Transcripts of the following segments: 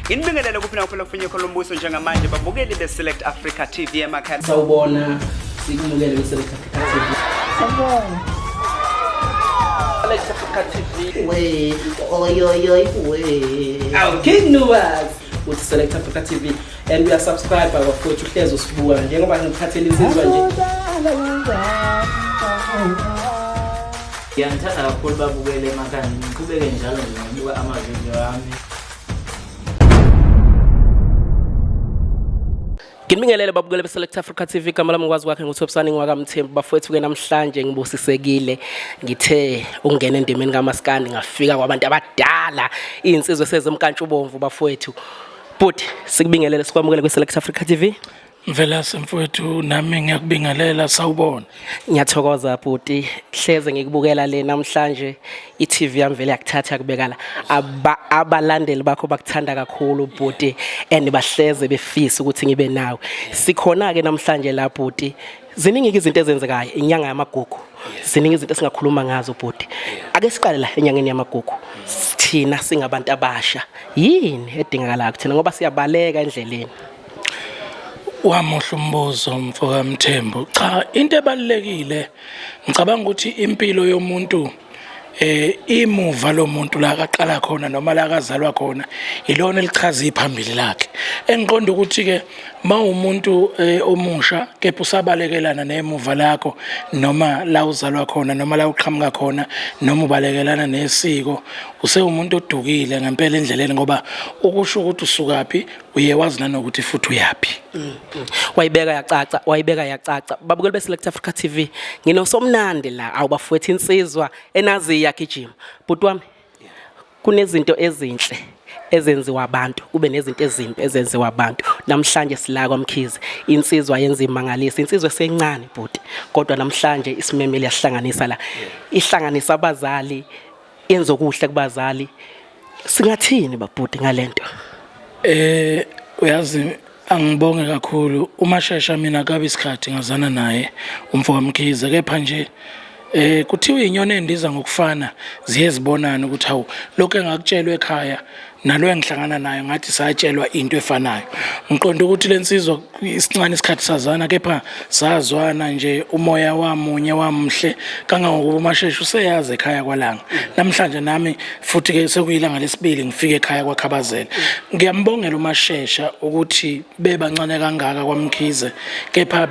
Inibingelela kuphina kuphela kufinye kolombuso njengamanje babukeli beSelect Africa TV emakhaya. Sawubona sikubukele beSelect Africa TV. Sawubona. Select Africa TV. We we. Our king knows with Select Africa TV and we are subscribed by bafowethu uhlezi usibuka njengoba ngikhathele insizwa nje. Ngiyangithanda kakhulu babukele emakhaya ngiqhubeke njalo ngibuka amavideo ami. Nginibingelele babukele beSelect Africa TV igama lami ngikwazi kwakhe nguThokozani ngwakamthembu bafowethu ke namhlanje ngibusisekile ngithe ungena endimeni kaMaskandi ngafika kwabantu abadala insizwe sezemkantshubomvu bafowethu but sikubingelele sikwamukele kweSelect Africa TV. Mvela semfowethu nami ngiyakubingelela sawubona. Ngiyathokoza bhuti hleze ngikubukela le namhlanje iTV yami vele yakuthatha kubekala abalandeli bakho bakuthanda kakhulu bhuti and bahleze befisa ukuthi ngibe nawe. Sikhona ke namhlanje la bhuti ziningi izinto ezenzekayo inyanga yamagugu. Ziningi izinto esingakhuluma ngazo bhuti. Ake siqale la enyangeni yamagugu. Thina singabantu abasha yini edingakala kuthina ngoba siyabaleka endleleni. Wamuhle umbuzo mfoka Mthembu. Cha into ebalekile ngicabanga ukuthi impilo yomuntu imuva lomuntu la aqala khona noma la akazalwa khona ilona elichaza iphambili lakhe. Engiqonda ukuthi ke mawumuntu omusha kepha usabalekelana nemuva lakho noma la uzalwa khona noma la uqhamuka khona noma ubalekelana nesiko usewumuntu odukile ngempela endleleni ngoba ukusho ukuthi usukaphi uye wazi nanokuthi futhi uyapi. Wayibeka yacaca babukeli beSelect Africa TV nginosomnandi la awubafowethu insizwa enazi yakijima but wami kunezinto ezinhle ezenziwa abantu kube nezinto ezimbi ezenziwa abantu namhlanje sila kwaMkhize insizwa yenza imangalisi insizwe sencane but kodwa namhlanje isimemeli yahlanganisa la ihlanganisa abazali yenza okuhle kubazali singathini babhuti ngalento. Uyazi angibonge kakhulu uMashesha mina kabe isikhathi ngazana naye umfowethu Mkhize kepha nje kuthiwa inyoni endiza ngokufana ziyezibonana ukuthi hawu lokho engakutshelwe ekhaya nalo engihlangana nayo ngathi satshelwa into efanayo. Ngiqonda ukuthi lensizwa isincane isikhathi sazana kepha sazwana nje umoya wamunye wamhle kangangokuba uMashesha useyazi ekhaya kwaLanga. Namhlanje nami futhi ke sekuyilanga lesibili ngifike ekhaya kwaKhabazela. Ngiyambongela uMashesha ukuthi bebancane kangaka kwaMkhize kepha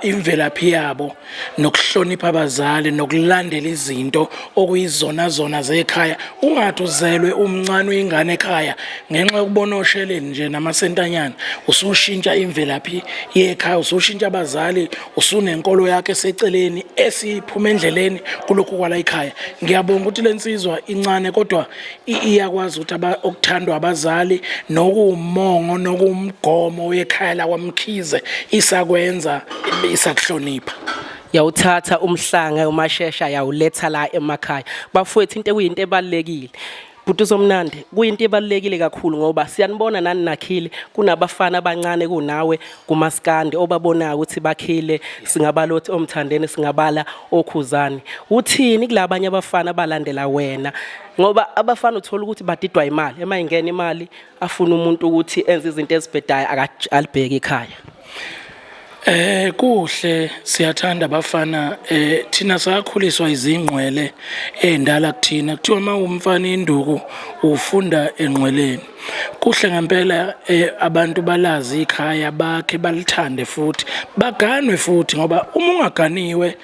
imvelaphi yabo nokuhlonipha abazali nokulandela izinto okuyizona zona zekhaya ungathi uzelwe umncane uyingane ekhaya ngenxa yokubona osheleni nje namasentanyana usushintsha imvelaphi yekhaya usushintsha abazali usunenkolo yakhe eseceleni esiphuma endleleni kulokhu kwala ekhaya. Ngiyabonga ukuthi lensizwa incane kodwa iyakwazi ukuthi okuthandwa abazali nokumongo nokumgomo wekhaya la kwaMkhize isakwenza isakuhlonipha. Yawuthatha umhlanga uMashesha yawuletha la emakhaya bafowethu into ekuyinto ebalekile but uzomnandi kuyinto ebalekile kakhulu ngoba siyanibona nani nakhile kunabafana abancane kunawe kuMaskandi obabonayo ukuthi bakhile singabalothi omthandeni singabala okhuzani uthini kulabanye abafana abalandela wena ngoba abafana uthola ukuthi badidwa imali emayingena imali afuna umuntu ukuthi enze izinto ezibhedayo alibheke ekhaya. Kuhle siyathanda abafana thina sakhuliswa izingqwele endala kuthina kuthiwa mawumfana induku ufunda enqweleni. Kuhle ngempela abantu balazi ikhaya bakhe balithande futhi baganwe futhi ngoba uma ungaganiwe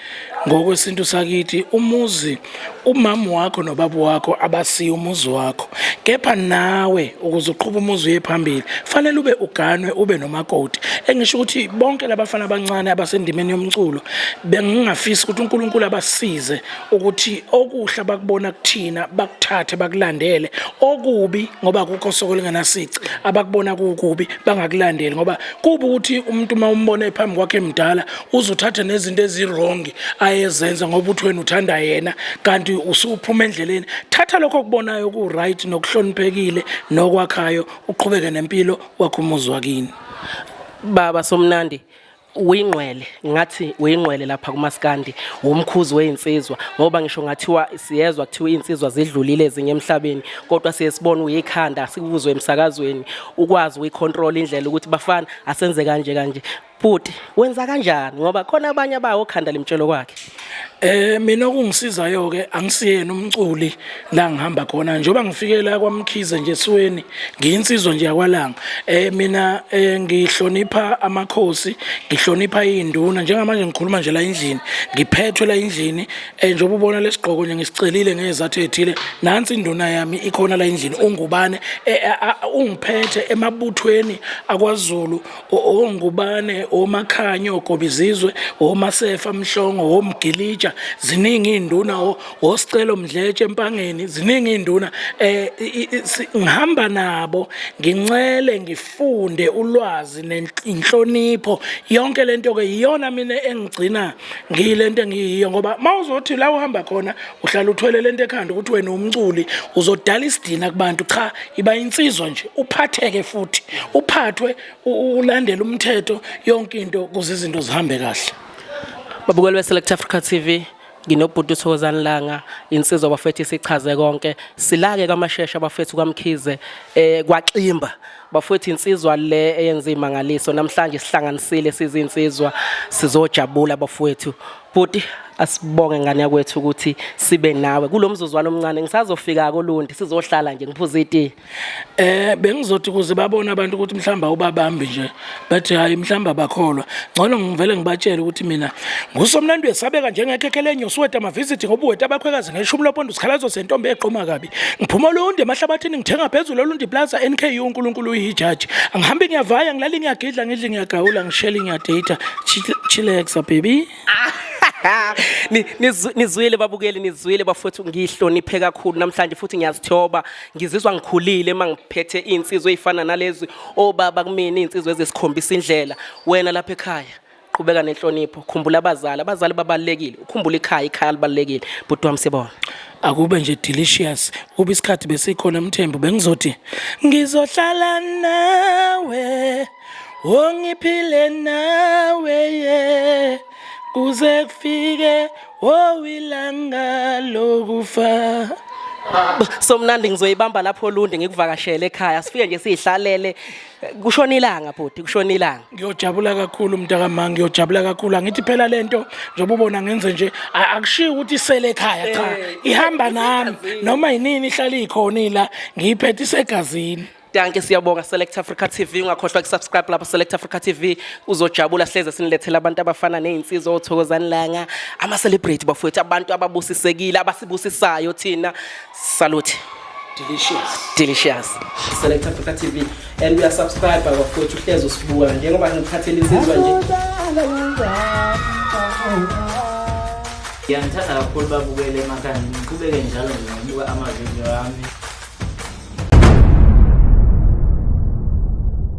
ngokwesintu sakithi umuzi umama wakho nobaba wakho abasiya umuzi wakho kepha nawe ukuze uqhubhe umuzi uyephambili fanele ube uganwe ube nomakoti. Engisho ukuthi bonke labafana abancane abasendimeni yomculo bengingafisa ukuthi uNkulunkulu abasize ukuthi okuhle abakubona kuthina bakuthathe bakulandele okubi ngoba kukho sokulinganasici abakubona kukubi bangakulandeli ngoba kuba ukuthi umuntu mawumbona ephambi kwakhe emdala uzothatha nezinto ezirong ayezenza ngoba uthi wena uthanda yena kanti usuphuma endleleni. Thatha lokho okubonayo ku right nokuhloniphekile nokwakhayo uqhubeke nempilo wakho umuzi wakini. Baba Somnandi uyingqwele ngathi uyingqwele lapha kuMaskandi umkhuzi weinsizwa ngoba ngisho ngathiwa siyezwa kuthiwa insizwa zidlulile ezinye emhlabeni kodwa siyesibona uyikhanda sikuzwe emsakazweni ukwazi uyicontrol indlela ukuthi bafana asenze kanje futhi wenza kanjani ngoba khona abanye abawo khanda lemtshelo kwakhe. Mina okungisizayo ke angisiyena umculi la ngihamba khona njoba ngifike la kwaMkhize nje esiweni ngiyinsizwa nje yakwalanga. Mina ngihlonipha amakhosi, ngihlonipha izinduna njengamanje ngikhuluma nje la endlini ngiphethwe la endlini njoba ubona lesigqoko nje ngisicelile ngezathu ezithile nansi induna yami ikhona la endlini ungubane ungiphethe emabuthweni akwaZulu ongubane omakhanyo ogobizizwe omasefa mhlongo omgilija ziningi induna osicelo mdletshe empangeni ziningi induna ngihamba nabo ngincele ngifunde ulwazi nenhlonipho yonke lento ke iyona mina engigcina ngilento engiyiyo ngoba mawuzothi la uhamba khona uhlala uthwele lento ekhanda ukuthi wena umculi uzodala isidina kubantu cha iba insizwa nje uphatheke futhi uphathwe ulandele umthetho yonke into kuze izinto zihambe kahle. Babukeli beSelect Africa TV nginobhuti Thokozani Langa insizwa bafethu isichaze konke silake kaMashesha bafethu kwaMkhize kwaXimba bafethu insizwa le eyenza imangaliso namhlanje sihlanganisile sizinsizwa sizojabula bafethu bhuti asibonge ngane yakwethu ukuthi sibe nawe kulomzuzwana omncane ngisazofika koLundi sizohlala nje ngiphuza iti bengizothi kuze babone abantu ukuthi mhlamba ubabambi nje bathi hayi mhlamba bakholwa ngcono ngivele ngibatshela ukuthi mina ngusomnandi uyasabeka njengekhekelenyo siweta ama visit ngoba uweta abakhwekazi ngeshumi lopondo sikhalazo sentombe eqoma kabi ngiphuma loNdi emahlabathini ngithenga phezulu loNdi Plaza NKU uNkulunkulu uyijaji angihambi ngiyavaya ngilali ngiyagidla ngidli ngiyagawula ngisheli ngiyadata chillax baby. Nizwile babukeli nizwile bafethu ngihloniphe kakhulu namhlanje futhi ngiyazithoba ngizizwa ngikhulile mangiphethe insizwe ezifana nalezi obaba kumina insizwe ezesikhombisa indlela wena lapha ekhaya qhubeka nenhlonipho khumbula abazali babalekile ukhumbula ikhaya libalekile bhuti wami sibona akube nje delicious kube isikhathi besikhona Mthembu bengizothi ngizohlala nawe ongiphile nawe kuze kufike ilanga lokufa. Somnandi ngizoyibamba lapho Lundi ngikuvakashele ekhaya sifike nje sihlalele kushona ilanga bhuti kushona ilanga. Ngiyojabula kakhulu mntakamanga ngiyojabula kakhulu angithi phela lento njengoba ubona ngenze nje akushiya ukuthi isele ekhaya cha ihamba nami noma yinini ihlala ikhona la ngiyiphethe isegazini. Danke siyabonga Select Africa TV ungakhohlwa ukusubscribe lapha Select Africa TV uzojabula sihleze sinilethela abantu abafana nezinsizwa oThokozani Langa ama celebrate bafethu abantu ababusisekile abasibusisayo thina salute delicious Select Africa TV and we are subscribe bafethu uhleze usibuka njengoba ngikhathele insizwa nje Ngiyangithanda kakhulu babukele emakhaya ngiqhubeke njalo nje ngokubuka ama video ami